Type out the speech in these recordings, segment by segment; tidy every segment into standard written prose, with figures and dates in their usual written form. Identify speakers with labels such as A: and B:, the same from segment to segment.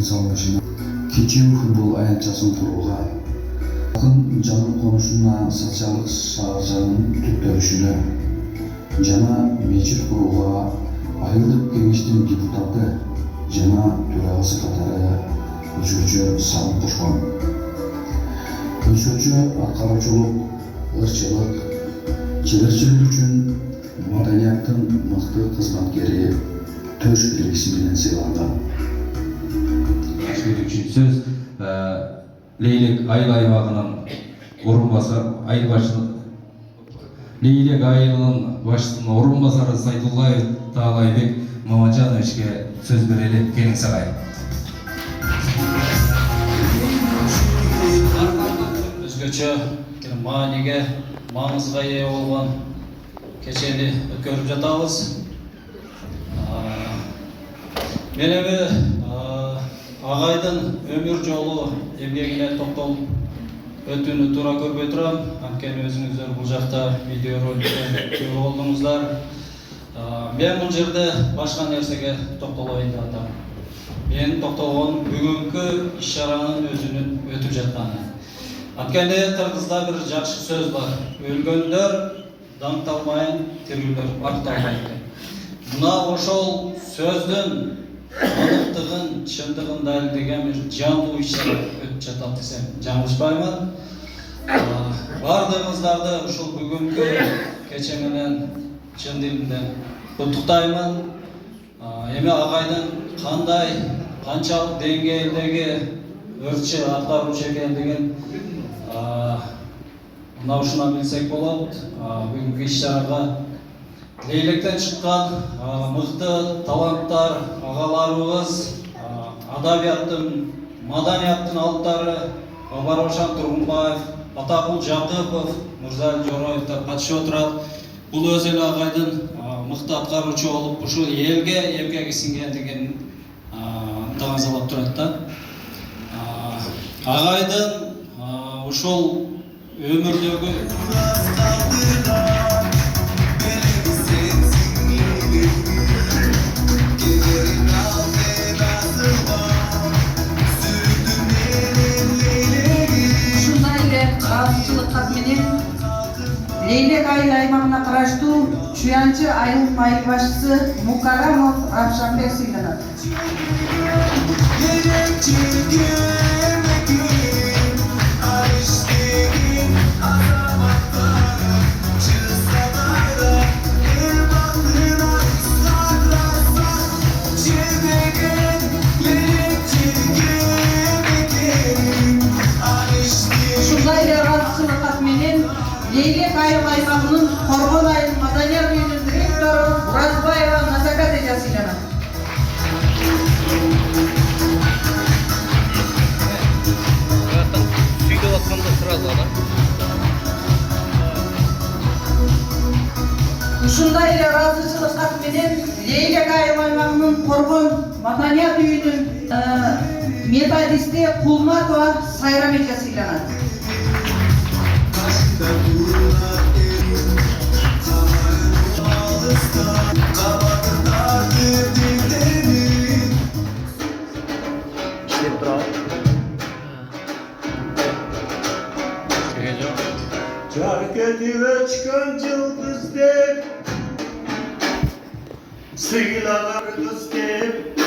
A: салынышына кичүү футбол аянтчасын курууга халкын жаңы конушуна социалдык шаарчанын түптөлүшүнө жана мечит курууга айылдык кеңештин депутаты жана төрагасы катары өзгөчө салым кошкон. Өзгөчө аткаруучулук, ырчылык, чеберчилик үчүн маданияттын мыкты кызматкери төш белгиси менен сыйланган.
B: Үчүн сөз Leylek айыл аймагынын айыл башчысы Leylek айылынын башчысынын орун басары Сайдуллаев Таалайбек Мамаджановичке сөз берели. Кеңиң сагай.
C: Өзгөчө мааниге, маңызга ээ болгон кечени өткөрүп жатабыз. Мен эми агайдын өмүр жолу эмгегине токтолуп өтүүнү туура көрбөй турам. Анткени өзүңүздөр бул жакта видео роликте көрүп болдуңуздар. Мен бул жерде башка нерсеге токтолоюн деп атам. Мен токтолгон бүгүнкү иш-чаранын өзүнүн өтүп жатканы. Анткени кыргызда бир жакшы сөз бар. Өлгөндөр даңталмайын, тирүүлөр арталбайт. Мына ошол сөздүн аныктыгын, чындыгын далилдеген бир жандуу иш-чара өтүп жатат десем жаңылышпаймын. Бардыгыңыздарды ушул бүгүнкү кече менен чын дилимден куттуктаймын. Эми агайдын кандай, канчалык деңгээлдеги өртчү аткаруучу экендигин мына ушуна билсек болот. Бүгүнкү иш-чарага Leylekten чыккан мыкты таланттар, агаларыбыз, адабияттын, маданияттын алыптары Бабарошан Тургунбаев, Атакул Жакыпов, Мырзалий Жороевдер катышып отурат. Бул өз эле агайдын мыкты аткаруучу болуп, ушул элге эмгеги сиңгендигин таңазалап турат да. Агайдын ушул өмүрдөгү
D: Leylek айыл аймагына караштуу Чуянчы айыл башчысы Мукарамов Равшанбек сыйланат. Leylek айыл аймагынын Коргон айыл маданият үйүнүн директору Уразбаева Назагат эже сыйланат.
C: Сүйдеп атканда сразу да.
D: Ушундай эле ыраазычылык кат менен Leylek айыл аймагынын Коргон маданият үйүнүн методисти Кулматова Сайрам эже сыйланат.
E: Şarketi öçkön yıldız dep, sıylalar kız dep,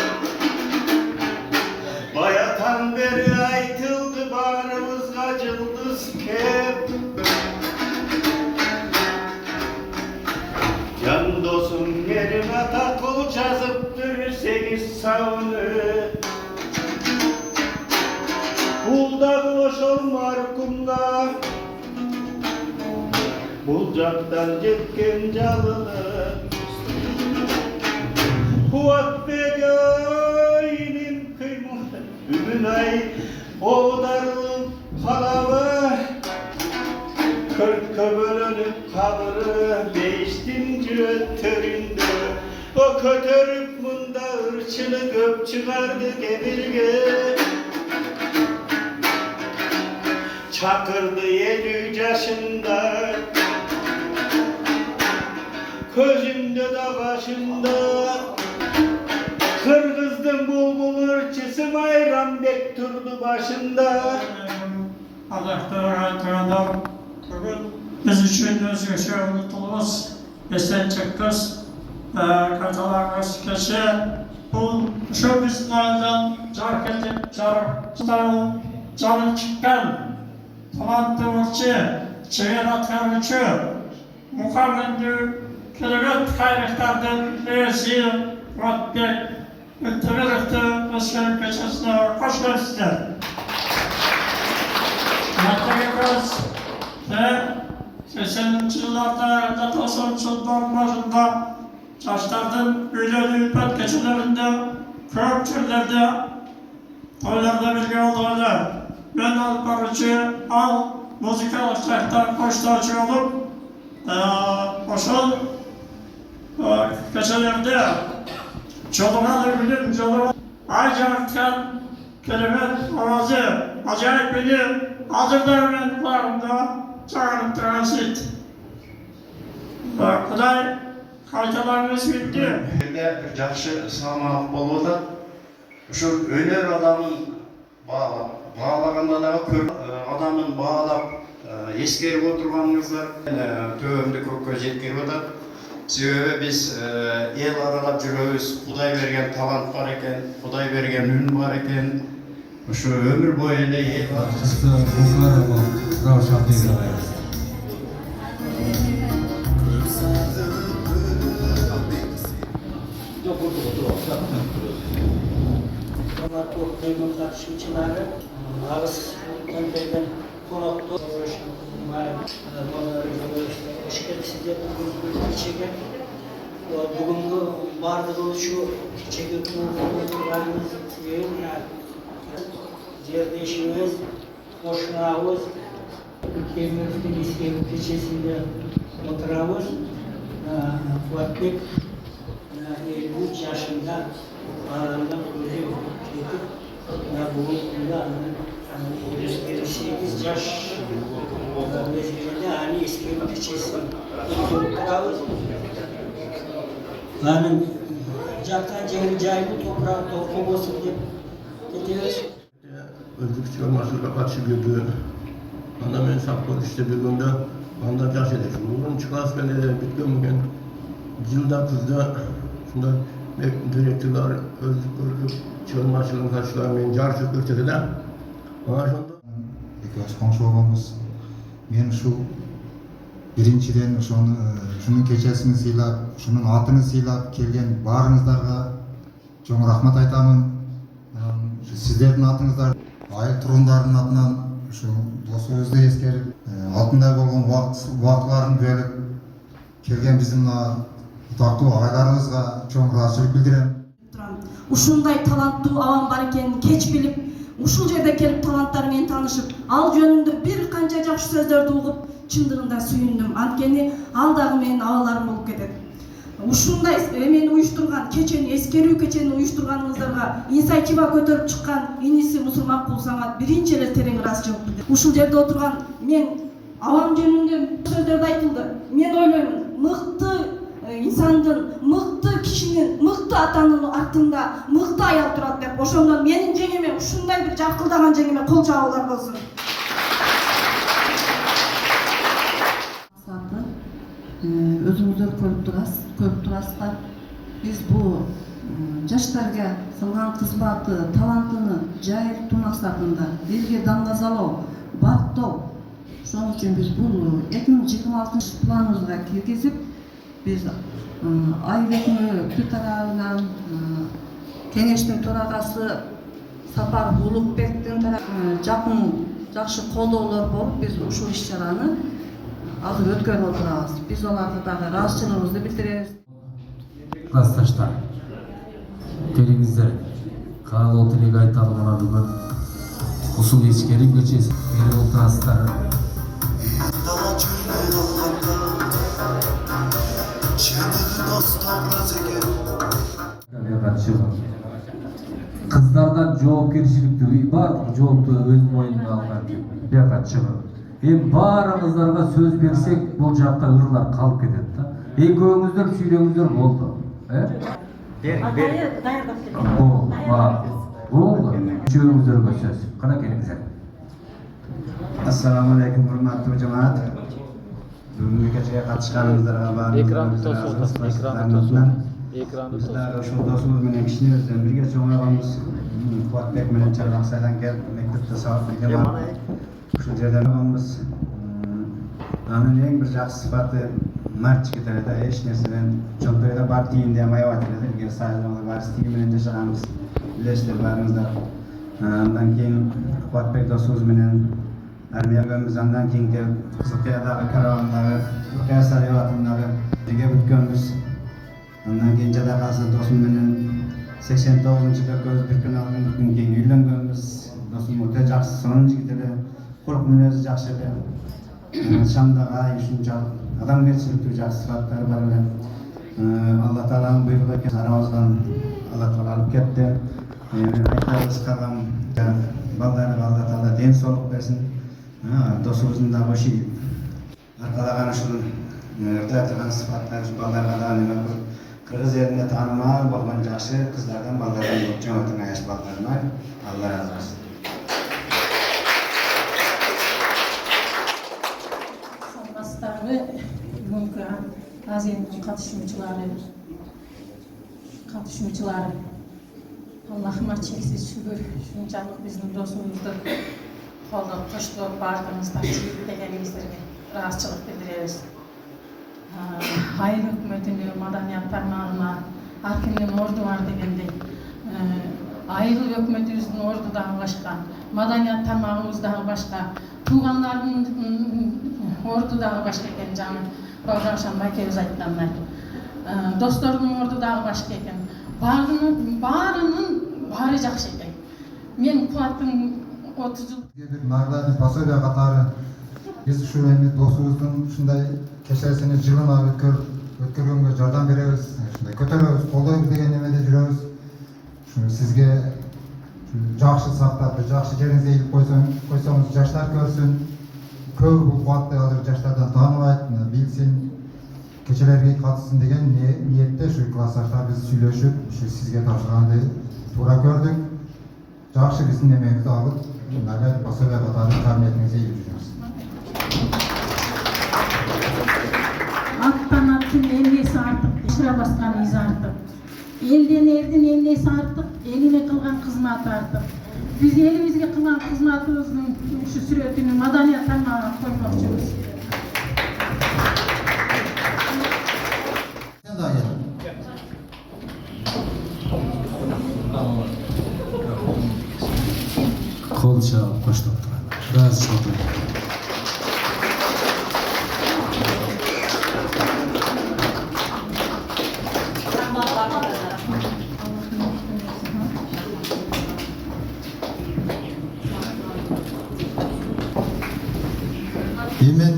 E: bayatan beri aytıldı barımızga yıldız kep. Can dostum yerim Atakul жазıptır 8 savunu. Buldak oşol markumda, bulcaktan jetken jalını. Kuat begöynin kıymı, ümün ay oğdarılıp kalavı. 40 bölünüp kabırı, 5. ötöründe. O kötörüp munda ırçını göp çıkardı gemirge. Çakırdı 7 yaşında, gözünde de başında. Kırgızdın bulbul ırçısı Bayrambek turdu başında.
F: Allah'tan aytığından bugün biz için özgürce unutulmaz, esen çıkız, katılarımız keçe, bu şu bizlerden cark edip canı çıkan, talantlıvırçı, çevir atkarlıcı, mukarrendü, kelebet kaynaklardan birisi, Muratbek, Müttemirlik'te askerin keçesine hoş geldinizler. Hakkımız ve 80'li yıllarda Datasın Sultan başında Çarşlardan Güceli İpek gecelerinde köp türlerde toylarda bilgi olduğunu ben alparıcı al müzikal şarkıdan koştuğu olup koşul gecelerinde çoluğuna da bilim çoluğuna aycarken kelime orazı acayip bilim hazırda öğrenliklerinde çağırıp transit. Kuday kaytalarınız bitti.
G: Bir жақсы салмақ болып отыр. Şu өнер адамын бағалағанда да көп адамын бағалап ескеріп отырғаныңыздар төбемді көкке жеткізіп отыр. Себебі біз ел аралап жүреміз, Құдай берген талант бар екен, Құдай берген үн бар екен. Şu ömür boyu ел
H: Kıymet tartışımcıları ağız gönderden konakta hoş geldiniz bugün içegen bugünkü bardığı şu içegen kurullarımız yerleşimiz boşnağımız ülkemizin İskemit ilçesinde oturamız Muratbek 53 yaşında aralarında öyle bugün 58 yaş mezgilinde hani İskemit ilçesinde oturamız. Hanım Caktan Cemil Caybu toprağı toplum olsun diye gidiyoruz.
I: Özlük çıkarmasıyla karşı gördüğü anda men sapkın işte bir günde anda yaş edek. Bunun çıklas ben de bitken bugün yılda kızda şunda direktörler özlük çıkarmasıyla karşılar men jarşı görçede ona şunda
J: Because konuşmamız men şu birinciden şunun keçesini siylap, şunun atını siylap kelgen barыңыздарга чоң рахмат айтамын. Сіздердің атыңыздар айыл тұрғындарының атынан досыбызды ескеріп, алтындай болған уақытларын бөліп келген біздің атақты ағайларымызға чоң ыраазычылык билдирем.
K: Ушундай таланттуу авам бар экенин кеч билип, ушул жерде келип таланттар менен таанышып, ал жөнүндө бир канча жакшы сөздөрдү угуп, чындыгында сүйүндүм. Анткени ал дагы менин абаларым болуп кетет. Ушундай эмени уюштурган кечени, эскерүү кечени уюштурганыңыздарга инициатива көтөрүп чыккан иниси Мусулман Кул Самат биринчи эле терең ыраазычылык билдирем. Ушул жерде отурган мен авам жөнүндө сөздөрдү айтылды. Мен ойлоймун, мыкты инсандын, мыкты кишинин, мыкты атанын артында мыкты аял турат деп. Ошондон менин жеңиме ушундай бир жаркылдаган жеңиме кол чабуулар болсун.
D: Өзүңүздөр көрүп турасыздар. Биз бул жаштарга кылган кызматы, талантыны жайылтуу максатында элге даңгазалоо, бактоо. Ошон үчүн биз бул 2026 планыбызга киргизип, биз айыл өкмөтү тарабынан кеңештин төрагасы Сапар Улукбектин тарабынан жакын жакшы колдоолор болуп, биз ушул иш-чараны азыр өткөрүп отурабыз. Биз аларга дагы ыраазычылыгыбызды билдиребиз.
B: Классташтар, келиңиздер, каалоо тилек айталы мына бүгүн ушул эскерим кечеси берип отурасыздар. Кыздардан жоопкерчиликти баардык жоопту өз мойнуна алган бияка чыгып. Эми баарыңыздарга сөз берсек, бул жакта ырлар калып кетет да. Экөөңүздөр сүйлөңүздөр болду. Бери. Болду. Üçüňizlerge söz. Kana kelingizler.
J: Assalamu alaykum hurmatli jamoat. Bugungi kechaga qatnashganingizlarga barchaingizga rahmat. Bizlar shu do'stimiz bilan ishlaymiz, birga cho'ng'ayamiz. Quvvatbek bilan Charxsaydan kelib maktabda savob berganman. Shu yerdan olamiz. Aning eng bir yaxshi sifati mard yigitlarda hech narsadan cho'ntoyda bar tiyin demayapti. Ilgari saylovda bar tiyin bilan yashaganmiz. Bilasizlar barimizda. Ondan keyin Quvvatbek do'stimiz bilan armiyaga zandan keyin kelib Qizilqayadagi karavandagi Qizilqaya sayohatindagi birga o'tganmiz. Ondan keyin Jadaqasi do'stim bilan 89-yilda ko'z bir kun oldin bir kun keyin uylanganmiz. Do'stim o'ta yaxshi sonunchi yigitlar, xulq minezi yaxshi edi. Shamdaga shuncha odamgarchilik yaxshi sifatlari bor edi. Alloh taolaning buyrug'iga aramizdan Alloh taolo olib ketdi. Aytamiz qilgan balalarga Alloh taolo den sog'lik bersin. Do'stimizning da o'sha arqalagani shu ertalabdan sifatlar shu balalarga da nima Qirg'iz yerinde tanımağı bo'lgan yaxshi qizlardan balalardan ko'p jo'natilgan yosh balalardan Alloh razı olsun.
K: Salmastarı bugungi aziyatning qatnashuvchilari Allohga cheksiz shukr, shunchalik bizning do'stimizni qo'llab qo'shib bardingizlar, deganingizlarga razıchilik bildiramiz. Hayır hükümetini, madaniyat tarmağına, hakiminin ordu var degендей, Ayıl hükümetimizin ordudan başka, madaniyat tarmağımızdan başka, tuğanların ordudan başka eken canım, Bavcan Şambakevuz aytkanlar. Dostlarının ordudan başka eken, barının bari жақсы eken. Men Quvvattың 30 yıl...
J: Bir nagradный пособие қатары biz şu endi dostumuzun şunday keşesini жылына өткөргөнгө жардам беребиz, şunday көтөрөбүz, колдойбуз деген немеде жүрөбүz. Şunu sizge жақсы сактап, жақсы жериңизге илип койсоңуз жаштар көрсүн. Көп бул Quvvatты азыр жаштардан тааныбайт, билсин, кечелерге катышсын деген ниетте şu классташтар биз сүйлөшүп, şu sizge тапшырганды туура көрдүк. Жақсы биздин эмебизди алып, наградный пособие катары кабинетиңизге илип жүрөбүз.
K: Аттан аттың эмнеси артык, ишре баскан изи артык. Элден элдин эмнеси артык, элине кылган кызматы артык. Биз элибизге кылган кызматыбыздын ушу сүрөтүнү маданият тармагына коймокчубуз.
B: Kol çalıp koştuk duralım. Biraz çok iyi.
J: Men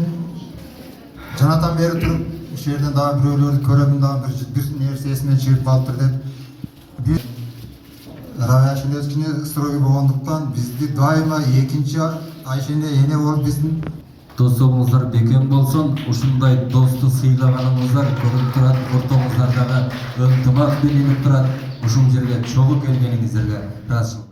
J: жанатан бери туруп ушул жерден дагы бирөөлөрдү көрөмүн, дагы бир нерсе эсимен чыгып калыптыр деп. Биз Равяшин өзүнө строгий болгондуктан бизди дайыма экинчи айшене эне болуп биздин
B: Dostluğumuzlar beken bolsun, ушундай досту сыйлаганыңыздар көрүп турат, ортоңуздардагы ынтымак биlinip турат. Ушул жерге чогуу келгениңиздерге ыраазычылык.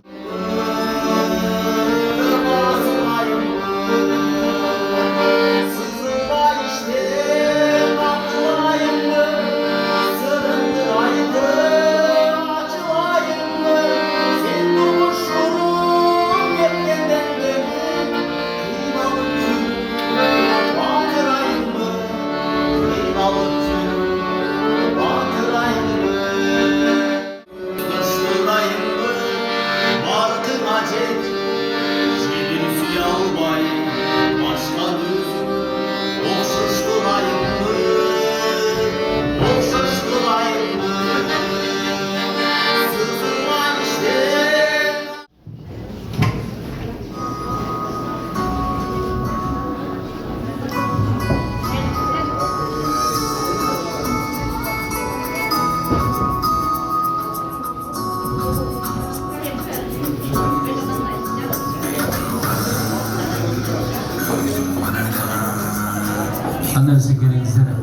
B: Annesi gereksizlere.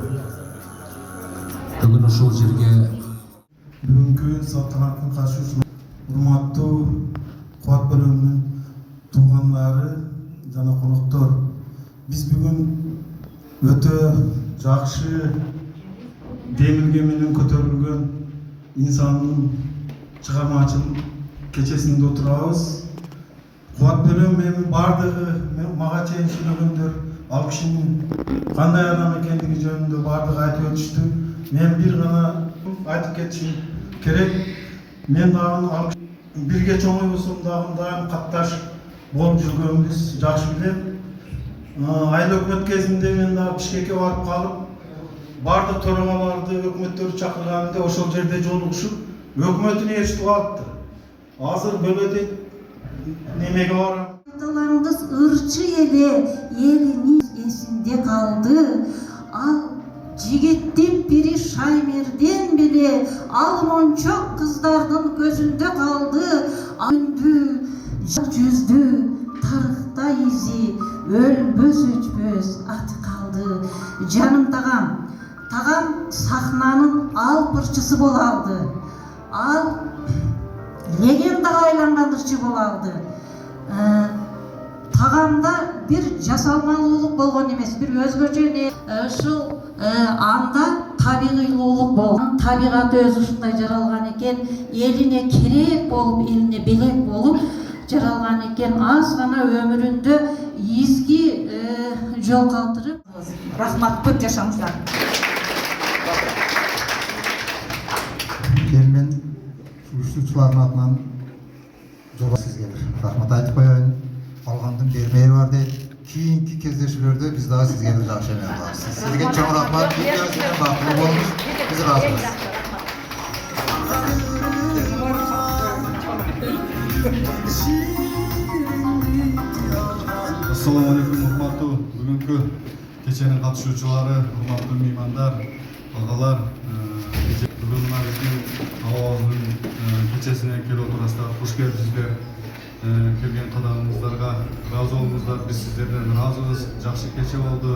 B: Bugün uşul жерге
L: бүгүнкү салтанаттын катышуусуна урматтуу
E: жана коноктор. Биз бүгүн өтө жакшы демилге менен көтөрүлгөн инсандын чыгармачылык кечесинде отурабыз. Кубат бөлөм эми бардыгы мага чейин сүйлөгөндөр ал кишинин кандай адам экендиги жөнүндө бардыгы айтып өтүштү. Мен бир гана айтып кетишим керек. Мен дагы бирге чоңойбосом дагы дайым катташ болуп жүргөнбүз, жакшы билем. Айыл өкмөт кезинде мен дагы Бишкекке барып калып, бардык төрөгаларды, өкмөттөрдү чакырганда ошол жерде жолугушуп, өкмөтүн ээрчитип алыптыр. Азыр бөлөдө немеге барам.
L: Аталарыңыз ырчы элинин эсинде калды. Ал жигиттин бири Шаймерден беле ал мончок кыздардын көзүндө калды. Үндү, жүздү, тарыхта изи, өлбөс өчпөс аты калды. Жаным тагам, тагам сахнанын алпырчысы боло алды. Ал легендаға айланған ырчы болалды. Тағамда бір жасалмалуулук болгон эмес, бір өзгөчө ушул анда табигыйлуулук болгон. Табигаты өзү ушундай жаралган экен, элине керек болуп, элине белек болуп жаралган экен. Аз гана өмүрүндө изги жол калтырып.
K: Рахмат, көп жашаңыздар.
J: Мен уюштуруучулардын атынан жоба сизге бир рахмат айтып коеюн. Алгандын бермеи бар дейт. Кийинки кездешүүлөрдө биз дагы сизге бир жакшы эме кылабыз. Сизге чоң рахмат. Сизден бактылуу болуңуз. Биз ыраазыбыз.
E: Assalamu alaikum, урматтуу бүгүнкү кеченин катышуучулары, урматтуу меймандар, агалар. Бүгүн мына биздин абабыздын кечесине келип отурасыздар. Куш келипсиздер. Келген кадамыңыздарга ыраазы болуңуздар. Биз сиздерден ыраазыбыз. Жакшы кече болду.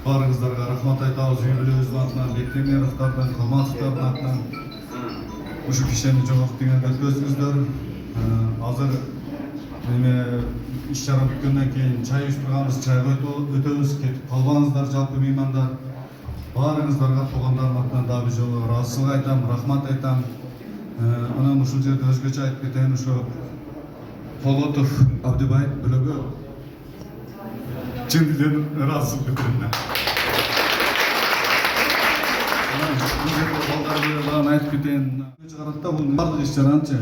E: Баарыңыздарга рахмат айтабыз. Үй бүлөбүздүн атынан, Бектемировдордун, Калматовдордун атынан ушу кишени жогоктугенде өткөздүңүздөр. Азыр иш чара бүткөндөн кийин чай ичип турганбыз, чайга өтөбүз. Кетип калбаңыздар, жалпы меймандар. Баарыңыздарга туугандардын атынан дагы бир жолу ыраазычылык айтам, рахмат айтам. Анан ушул жерде өзгөчө айтып кетейин, ошо Полотов Абдыбай бөлөгө чын дилен ыраазычылык билдирем. Бул жерде балдар дагы айтып кетейин. Чыгарат бул бардык иш чаранчы.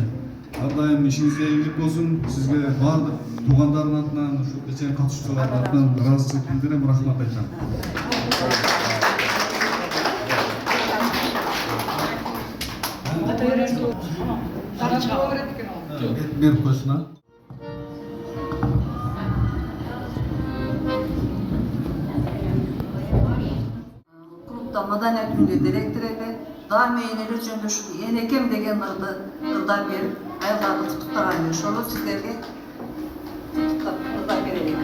E: Ар дайым ишиңизге ийгилик болсун. Сизге бардык туугандардын атынан, ушу кечен катышуучулардын атынан ыраазычылык билдирем, рахмат айтам. Берип койсун.
D: Клубда маданият үйүнүн директору даами энелер жөндөшүп энекем деген ырдар берип, айылдарды куттуктаган ошол сиздерге ырдар берейин.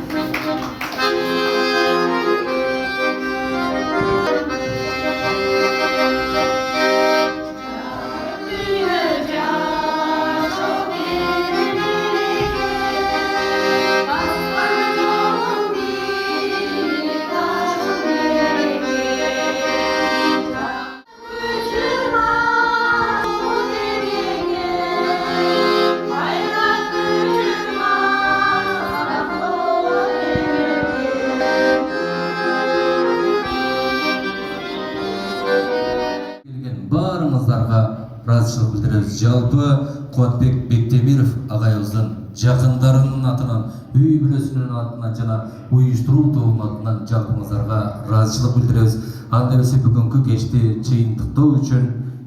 B: ыраазычылык билдиребиз. Жалпы Кубатбек Бектемиров агайыбыздын жакындарынын атынан, үй бүлөсүнүн атынан жана уюштуруу тобунун атынан жалпыңыздарга ыраазычылык билдиребиз. Анда эмесе бүгүнкү кечти чыйынтыктоо үчүн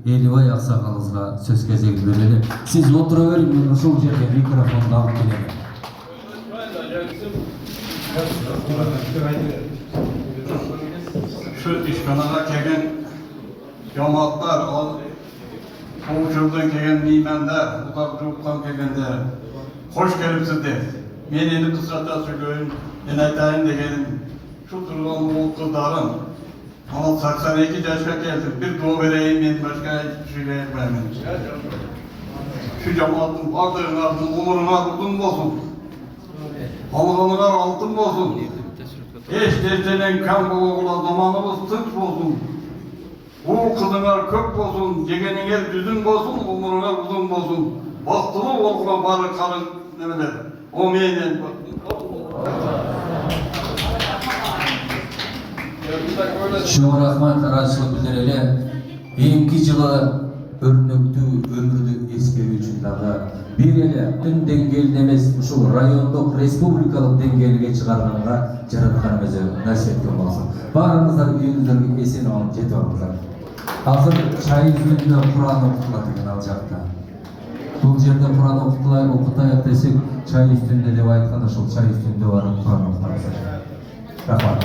B: Элибай аксакалыбызга сөз кезегин берели. Сиз отура бериң, мен ошол жерге микрофонду алып келем.
E: Şu işkanana kelgen cemaatlar, komşudan kelgen meymenler, uzak çocuktan kelgende hoş gelipsizler. Men endi kısrata söyleyeyim, men aytayın degenim, şu turgan ul kızlarım, ama 82 yaşa geldi, bir dua vereyim, men başka hiçbir şey yapmayayım. Şu cemaatin bardığın ardın, umuruna uzun olsun.
F: Алғаныңар алтын болсын. Еш дертенен кәм болуғыла заманымыз тық болсын. Ол қылыңар көп болсын, жегеніңер жүзін болсын, ғұмырыңар ұзын болсын. Бақтылы олға бары қарын немелер. Оменен.
B: Чоң рахмат, ыраазычылык билдирели. Эмки жылы өрнөктүү өмүрдү эскерүү үчүн дагы бир эле бүтүн деңгээлде эмес, ушул райондук, республикалык деңгээлге чыгарганга жараткан өзү насиетке болсун. Баарыңыздар үйүңүздөргө эсен алып жетип алыңыздар. Азыр чай үзүндө Кур'ан окутулат экен ал жакта. Бул жерде Кур'ан окутайык десек, чай үстүндө деп айтканда ошол чай үстүндө барып Кур'ан окутабыз. Рахмат.